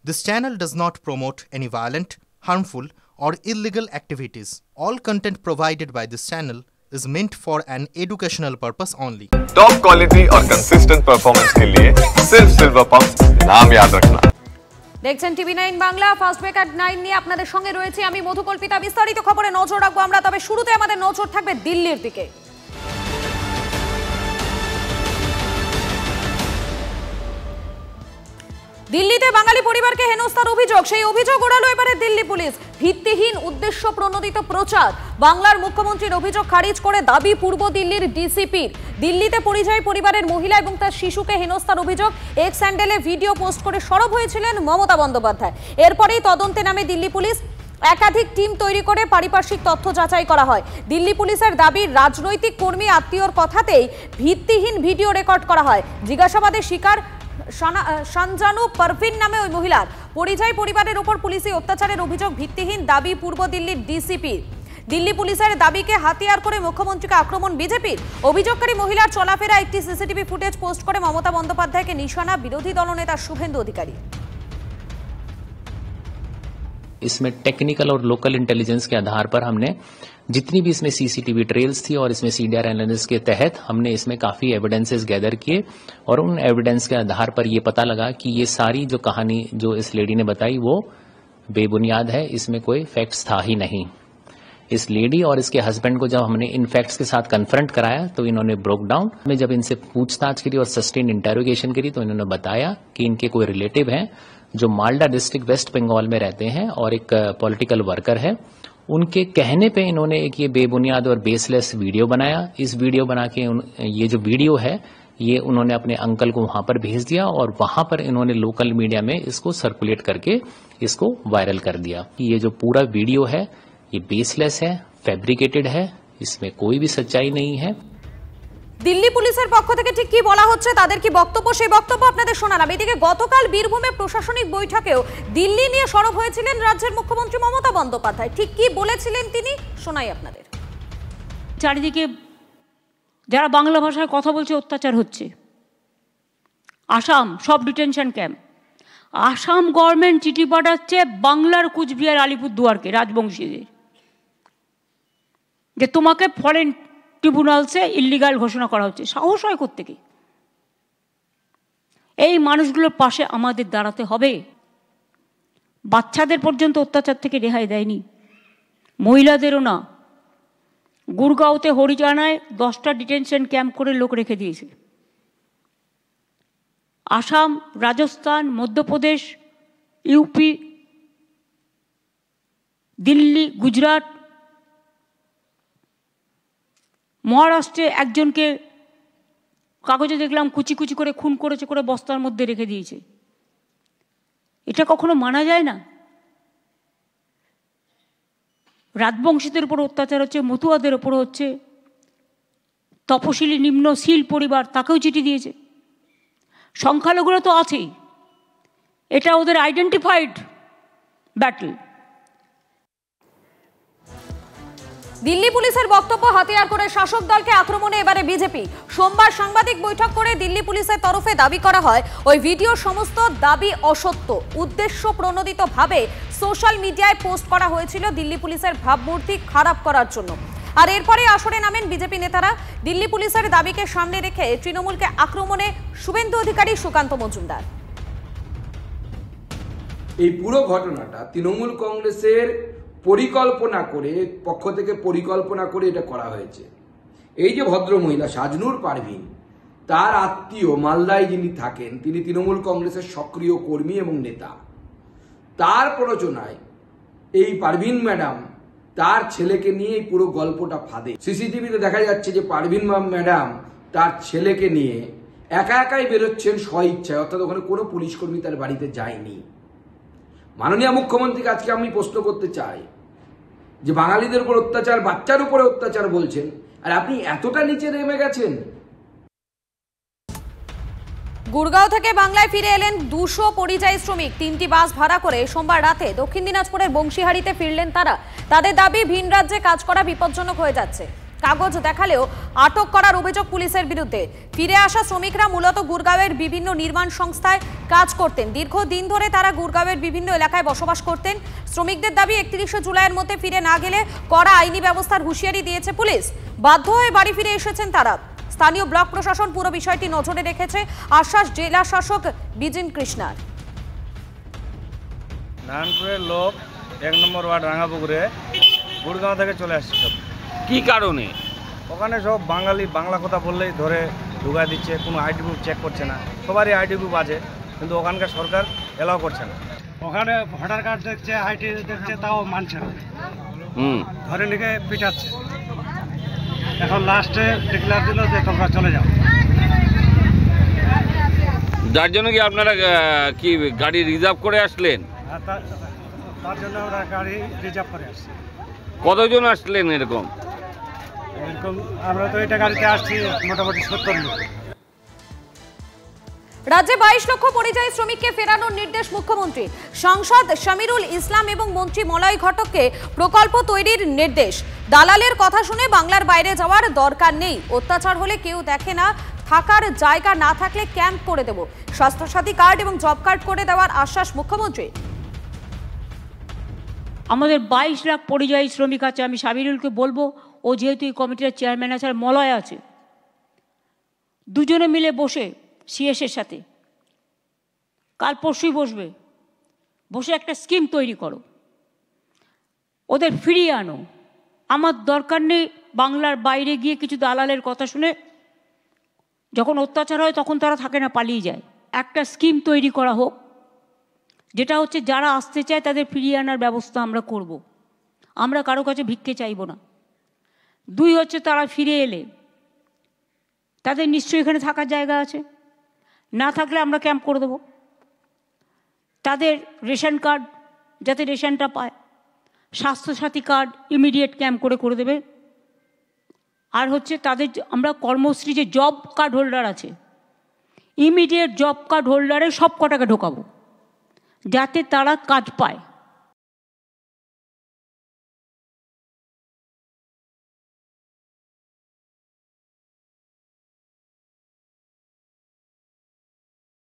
This channel does not promote any violent, harmful, or illegal activities. All content provided by this channel is meant for an educational purpose only. Top quality और consistent performance के लिए सिर्फ silver pumps नाम याद रखना। দেখছেন টিভি9 Bangla. First break এট 9 নিয়ে আপনাদের সঙ্গে রয়েছে আমি মধুকল্পিতা। বিস্তারিত খবরে নজর রাখবো আমরা, তবে শুরুতে আমাদের নজর থাকবে দিল্লির দিকে। দিল্লিতে বাঙালি পরিবারকে হেনস্থার অভিযোগ, সেই অভিযোগ ওড়ালো এবারে দিল্লি পুলিশ। ভিত্তিহীন উদ্দেশ্য প্রণোদিত প্রচার। বাংলার মুখ্যমন্ত্রীর অভিযোগ খারিজ করে দাবি পূর্ব দিল্লির ডিসিপির। দিল্লিতে পরিযায়ী পরিবারের মহিলা এবং তার শিশুকে হেনস্থার অভিযোগ। এক্স হ্যান্ডেলে ভিডিও পোস্ট করে সরব হয়েছিলেন মমতা বন্দ্যোপাধ্যায়। এরপরেই তদন্তে নামে দিল্লি পুলিশ। একাধিক টিম তৈরি করে পারিপার্শ্বিক তথ্য যাচাই করা হয়। দিল্লি পুলিশের দাবি, রাজনৈতিক কর্মী আত্মীয়র কথাতেই ভিত্তিহীন ভিডিও রেকর্ড করা হয়। জিজ্ঞাসাবাদে স্বীকার শানজানু পারভিন নামে ওই মহিলার। পরিযায়ী পরিবারের উপর পুলিশি অত্যাচারের অভিযোগ ভিত্তিহীন, দাবি পূর্ব দিল্লির ডিসিপি। দিল্লি পুলিশের দাবিকে হাতিয়ার করে মুখ্যমন্ত্রীকে আক্রমণ বিজেপির। অভিযোগকারী মহিলার চলাফেরা একটি সিসিটিভি ফুটেজ পোস্ট করে মমতা বন্দ্যোপাধ্যায়কে নিশানা বিরোধী দলনেতা শুভেন্দু অধিকারী। इसमें टेक्निकल और लोकल इंटेलिजेंस के आधार पर हमने जितनी भी इसमें सीसीटीवी ट्रेल्स थी और इसमें सीडीआर एनालिसिस के तहत हमने इसमें काफी एविडेंसेस गैदर किए और उन एविडेंस के आधार पर ये पता लगा कि ये सारी जो कहानी जो इस लेडी ने बताई वो बेबुनियाद है, इसमें कोई फैक्ट्स था ही नहीं। इस लेडी और इसके हस्बैंड को जब हमने इन फैक्ट्स के साथ कन्फ्रंट कराया तो इन्होंने ब्रोक डाउन में जब इनसे पूछताछ करी और सस्टेन इंटेरोगेशन करी तो इन्होंने बताया कि इनके कोई रिलेटिव हैं जो मालदा डिस्ट्रिक्ट वेस्ट बंगाल में रहते हैं और एक पॉलिटिकल वर्कर है। उनके कहने पे इन्होंने एक ये बेबुनियाद और बेसलेस वीडियो बनाया। इस वीडियो बना के ये जो वीडियो है ये उन्होंने अपने अंकल को वहां पर भेज दिया और वहां पर इन्होंने लोकल मीडिया में इसको सर्कुलेट करके इसको वायरल कर दिया कि ये जो पूरा वीडियो है ये बेसलेस है, फैब्रिकेटेड है, इसमें कोई भी सच्चाई नहीं है। দিল্লি পুলিশের পক্ষ থেকে ঠিক কি বলা হচ্ছে, তাদের কি বক্তব্য, সেই বক্তব্য আপনাদের শোনালাম। এদিকে গতকাল বীরভূমে প্রশাসনিক বৈঠকেও দিল্লি নিয়ে সরব হয়েছিলেন রাজ্যের মুখ্যমন্ত্রী মমতা বন্দ্যোপাধ্যায়। ঠিক কি বলেছিলেন তিনি, শোনাই আপনাদের। চারিদিকে যারা বাংলা ভাষায় কথা বলছে অত্যাচার হচ্ছে। আসাম সব ডিটেনশন ক্যাম্প। আসাম গভর্নমেন্ট চিঠি পাঠাচ্ছে বাংলার কুচবিহার আলিপুরদুয়ারকে রাজবংশীদের যে তোমাকে ফরেন ট্রিব্যুনালসে ইল্লিগাল ঘোষণা করা হচ্ছে। সাহস হয় কোত্থেকে? এই মানুষগুলোর পাশে আমাদের দাঁড়াতে হবে। বাচ্চাদের পর্যন্ত অত্যাচার থেকে রেহাই দেয়নি, মহিলাদেরও না। গুরগাঁওতে হরিয়ানায় 10টা ডিটেনশন ক্যাম্প করে লোক রেখে দিয়েছে। আসাম, রাজস্থান, মধ্যপ্রদেশ, ইউপি, দিল্লি, গুজরাট, মহারাষ্ট্রে একজনকে কাগজে দেখলাম কুচি কুচি করে খুন করেছে, করে বস্তার মধ্যে রেখে দিয়েছে। এটা কখনো মানা যায় না। রাজবংশীদের উপর অত্যাচার হচ্ছে, মতুয়াদের উপর হচ্ছে, তপশিলি নিম্ন শীল পরিবার তাকেও চিঠি দিয়েছে। সংখ্যালঘুরা তো আছেই, এটা ওদের আইডেন্টিফাইড ব্যাটল। দিল্লি পুলিশের বক্তব্য হাতিয়ার করে শাসক দলকে আক্রমণে এবারে বিজেপি। সোমবার সাংবাদিক বৈঠক করে দিল্লি পুলিশের তরফে দাবি করা হয় ওই ভিডিও সমস্ত দাবি অসত্য, উদ্দেশ্য প্রণোদিতভাবে সোশ্যাল মিডিয়ায় পোস্ট করা হয়েছিল দিল্লি পুলিশের ভাবমূর্তি খারাপ করার জন্য। আর এরপরে আসরে নামেন বিজেপি নেতারা। দিল্লি পুলিশের দাবিকে সামনে রেখে তৃণমূলকে আক্রমণে শুভেন্দু অধিকারী, সুকান্ত মজুমদার। এই পুরো ঘটনাটা তৃণমূল কংগ্রেসের পরিকল্পনা করে, পক্ষ থেকে পরিকল্পনা করে এটা করা হয়েছে। এই যে ভদ্র মহিলা শাজনুর পারভিন, তার আত্মীয় মালদায় যিনি থাকেন তিনি তৃণমূল কংগ্রেসের সক্রিয় কর্মী এবং নেতা। তার প্ররোচনায় এই পারভিন ম্যাডাম তার ছেলেকে নিয়ে এই পুরো গল্পটা ফাঁদে। সিসিটিভিতে দেখা যাচ্ছে যে পারভিন ম্যাডাম তার ছেলেকে নিয়ে একা একাই বেরোচ্ছেন স্বইচ্ছায়, অর্থাৎ ওখানে কোনো পুলিশ কর্মী তার বাড়িতে যায়নি। মাননীয় মুখ্যমন্ত্রীকে আজকে আমি প্রশ্ন করতে চাই যে বাঙালিদের উপর অত্যাচার, বাচ্চার উপরে অত্যাচার বলছেন, আর আপনি এতটা নিচে নেমে গেছেন। গুরগাঁও থেকে বাংলায় ফিরে এলেন 200 পরিযায়ী শ্রমিক। 3টি বাস ভাড়া করে সোমবার রাতে দক্ষিণ দিনাজপুরের বংশীহারিতে ফিরলেন তারা। তাদের দাবি, ভিন রাজ্যে কাজ করা বিপজ্জনক হয়ে যাচ্ছে। কাগজ দেখালেও আটক করার অভিযোগ পুলিশের বিরুদ্ধে। ফিরে আসা শ্রমিকরা মূলত গুরগাঁওয়ের বিভিন্ন নির্মাণ সংস্থায় কাজ করতেন। দীর্ঘদিন ধরে তারা গুরগাঁওয়ের বিভিন্ন এলাকায় বসবাস করতেন। শ্রমিকদের দাবি 31শে জুলাইয়ের মধ্যে ফিরে না গেলে কড়া আইনি ব্যবস্থার হুঁশিয়ারি দিয়েছে পুলিশ। বাধ্য হয়ে বাড়ি ফিরে এসেছেন তারা। স্থানীয় ব্লক প্রশাসন পুরো বিষয়টি নজরে রেখেছে, আশ্বাস জেলা শাসক বিজিন কৃষ্ণার। নারায়ণপুরের লোক 1 নম্বর ওয়ার্ড রাঙাপুকুরে গুড়গাঁও থেকে চলে আসছে। সব কি কারণে? ওখানে সব বাঙালি, বাংলা কথা বললেই ধরে ঢুকা দিচ্ছে, কোনো আইডি প্রুফ চেক করছে না। সবারই আইডি প্রুফ আছে, কিন্তু ওখানকার সরকার এলাও করছে না। ওখানে ভোটার কার্ড দেখছে, আইডি দেখছে, তাও মানছে না, ধরে নিয়ে পিটাচ্ছে। এখন লাস্টে ডিক্লার দিল যে তোমরা চলে যাও। যার জন্য কি আপনারা কি গাড়ি রিজার্ভ করে আসলেন? তার জন্য ওরা গাড়ি রিজার্ভ করে আসছে। কতজন আসলেন এরকম? আমরা তো এটা গাড়িতে আসছি মোটামুটি 70 লোক। রাজ্যে 22 লক্ষ পরিযায়ী শ্রমিককে ফেরানোর নির্দেশ মুখ্যমন্ত্রী। সাংসদ শামিরুল ইসলাম এবং মন্ত্রী মলয় ঘটককে প্রকল্প তৈরির নির্দেশ। দালালের কথা শুনে বাংলার বাইরে যাওয়ার দরকার নেই। অত্যাচার হলে কেউ দেখে না, থাকার জায়গা না থাকলে ক্যাম্প করে দেব। স্বাস্থ্যসাথী কার্ড এবং জব কার্ড করে দেওয়ার আশ্বাস মুখ্যমন্ত্রী। আমাদের 22 লাখ পরিযায়ী শ্রমিক আছে। আমি শামিরুলকে বলবো, ও যেহেতু এই কমিটির চেয়ারম্যান আছে আর মলয় আছে, দুজনে মিলে বসে সিএসের সাথে কাল পরশুই বসে একটা স্কিম তৈরি করো, ওদের ফিরিয়ে আনো। আমার দরকার নেই বাংলার বাইরে গিয়ে কিছু দালালের কথা শুনে যখন অত্যাচার হয় তখন তারা থাকে না, পালিয়ে যায়। একটা স্কিম তৈরি করা হোক, যেটা হচ্ছে যারা আসতে চায় তাদের ফিরিয়ে আনার ব্যবস্থা আমরা করব। আমরা কারো কাছে ভিক্ষে চাইব না। 2 হচ্ছে তারা ফিরে এলে তাদের নিশ্চয়ই এখানে থাকার জায়গা আছে, না থাকলে আমরা ক্যাম্প করে দেবো। তাদের রেশন কার্ড যাতে রেশনটা পায়, স্বাস্থ্যসাথী কার্ড ইমিডিয়েট ক্যাম্প করে দেবে। আর হচ্ছে তাদের আমরা কর্মশ্রী যে জব কার্ড হোল্ডার আছে, ইমিডিয়েট জব কার্ড হোল্ডারে সব কটাকে ঢোকাবো যাতে তারা কাজ পায়।